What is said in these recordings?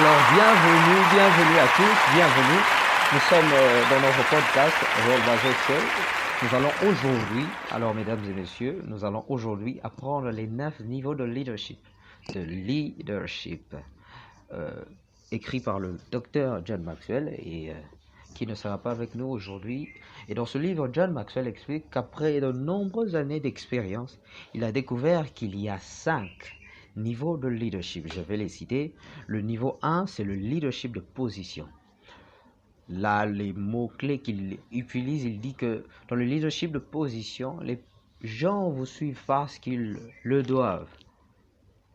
Alors, bienvenue à tous, bienvenue. Nous sommes dans notre podcast Role Based Show. Nous allons aujourd'hui, alors mesdames et messieurs, nous allons aujourd'hui apprendre les 9 niveaux de leadership. Écrit par le docteur John Maxwell et qui ne sera pas avec nous aujourd'hui. Et dans ce livre, John Maxwell explique qu'après de nombreuses années d'expérience, il a découvert qu'il y a 5 niveaux de leadership. Je vais les citer. Le niveau 1, c'est le leadership de position. Là, les mots-clés qu'il utilise, il dit que dans le leadership de position, les gens vous suivent parce qu'ils le doivent.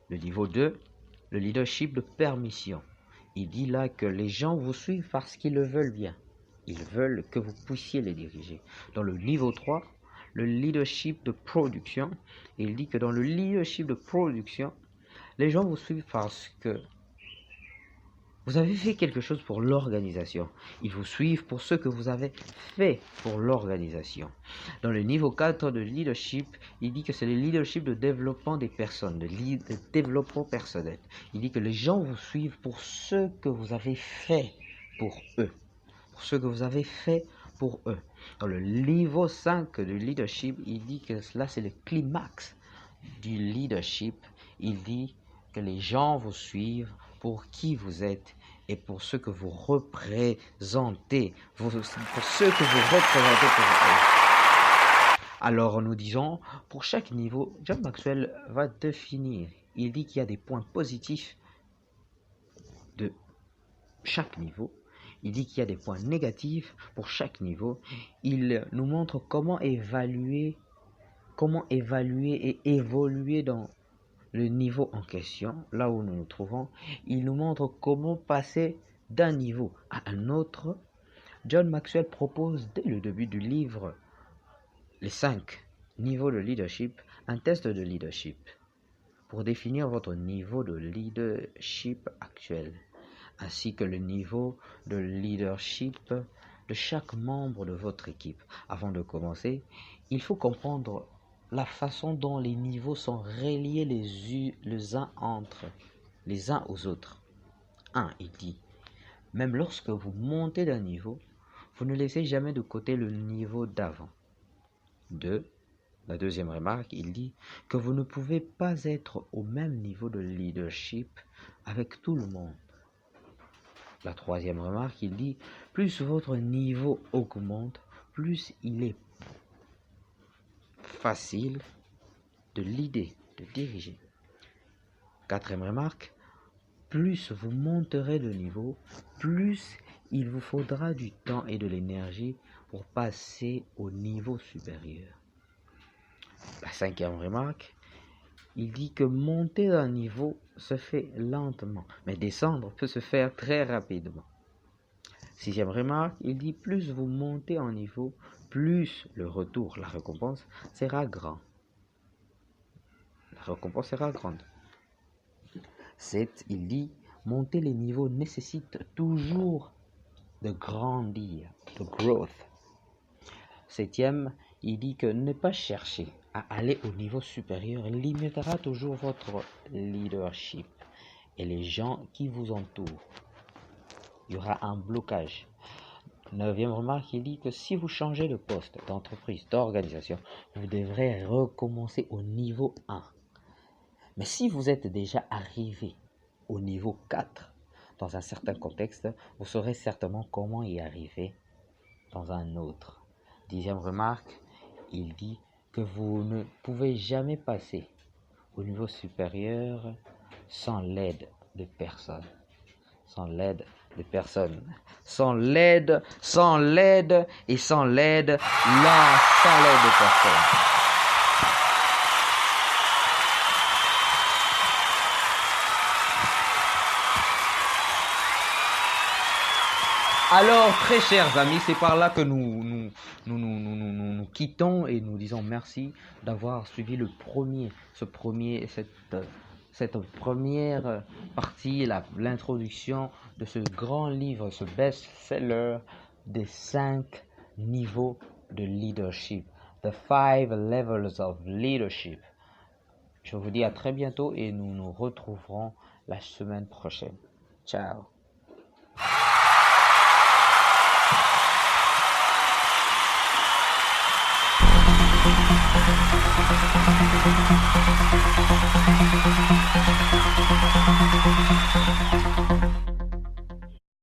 Le niveau 2, le leadership de permission. Il dit là que les gens vous suivent parce qu'ils le veulent bien. Ils veulent que vous puissiez les diriger. Dans le niveau 3, le leadership de production, il dit que dans le leadership de production, les gens vous suivent parce que vous avez fait quelque chose pour l'organisation. Ils vous suivent pour ce que vous avez fait pour l'organisation. Dans le niveau 4 de leadership, il dit que c'est le leadership de développement des personnes, de développement personnel. Il dit que les gens vous suivent pour ce que vous avez fait pour eux. Pour ce que vous avez fait pour eux. Dans le niveau 5 de leadership, il dit que là c'est le climax du leadership. Il dit que les gens vous suivent pour qui vous êtes et pour ce que vous représentez, pour ce que vous représentez pour eux. Alors nous disons, pour chaque niveau, John Maxwell va définir, il dit qu'il y a des points positifs de chaque niveau, il dit qu'il y a des points négatifs pour chaque niveau, il nous montre comment évaluer et évoluer dans le niveau en question, là où nous nous trouvons. Il nous montre comment passer d'un niveau à un autre. John Maxwell propose dès le début du livre les 5 niveaux de leadership, un test de leadership pour définir votre niveau de leadership actuel, ainsi que le niveau de leadership de chaque membre de votre équipe. Avant de commencer, il faut comprendre la façon dont les niveaux sont reliés les uns aux autres. 1. Il dit, même lorsque vous montez d'un niveau, vous ne laissez jamais de côté le niveau d'avant. 2. La deuxième remarque, il dit que vous ne pouvez pas être au même niveau de leadership avec tout le monde. La troisième remarque, il dit, plus votre niveau augmente, plus il est facile de l'idée, de diriger. Quatrième remarque, plus vous monterez de niveau, plus il vous faudra du temps et de l'énergie pour passer au niveau supérieur. La cinquième remarque, il dit que monter d'un niveau se fait lentement, mais descendre peut se faire très rapidement. Sixième remarque, il dit plus vous montez en niveau, plus le retour, la récompense, sera grand. La récompense sera grande. 7, il dit, monter les niveaux nécessite toujours de grandir, de growth. 7e, il dit que ne pas chercher à aller au niveau supérieur limitera toujours votre leadership et les gens qui vous entourent. Il y aura un blocage. 9e remarque, il dit que si vous changez de poste, d'entreprise, d'organisation, vous devrez recommencer au niveau 1. Mais si vous êtes déjà arrivé au niveau 4, dans un certain contexte, vous saurez certainement comment y arriver dans un autre. 10e remarque, il dit que vous ne pouvez jamais passer au niveau supérieur sans l'aide de personne. Sans l'aide de personne. Sans l'aide de personne. Alors, très chers amis, c'est par là que nous quittons et nous disons merci d'avoir suivi cette première partie, l'introduction de ce grand livre, ce best-seller des 5 niveaux de leadership, The 5 Levels of Leadership. Je vous dis à très bientôt et nous nous retrouverons la semaine prochaine. Ciao.